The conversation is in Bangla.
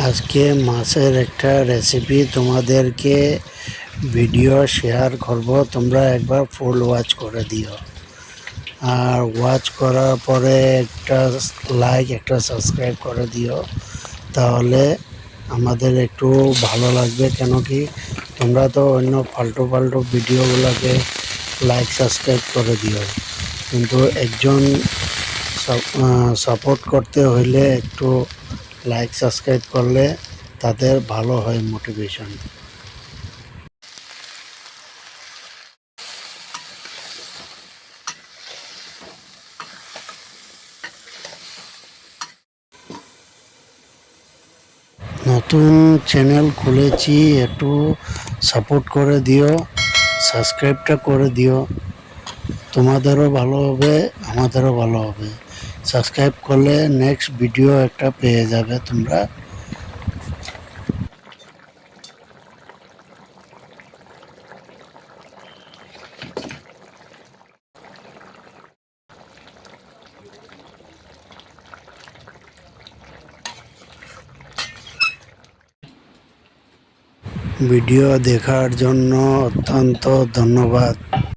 আজকে মাছের একটা রেসিপি তোমাদেরকে ভিডিও শেয়ার করব। তোমরা একবার ফুল ওয়াচ করে দিও, আর ওয়াচ করার পরে একটা লাইক একটা সাবস্ক্রাইব করে দিও। তাহলে আমাদের একটু ভালো লাগবে, কেন কি তোমরা তো অন্য ফালতু ফালতু ভিডিওগুলোকে লাইক সাবস্ক্রাইব করে দিও, কিন্তু একজন সাপোর্ট করতে হইলে একটু লাইক সাবস্ক্রাইব করলে তাদের ভালো হয় মোটিভেশন। নতুন চ্যানেল খুলেছি, একটু সাপোর্ট করে দিও, সাবস্ক্রাইবটা করে দিও। তোমাদেরও ভালো হবে, আমাদেরও ভালো হবে। সাবস্ক্রাইব করলে নেক্সট ভিডিও একটা পেয়ে যাবে তোমরা। ভিডিও দেখার জন্য অত্যন্ত ধন্যবাদ।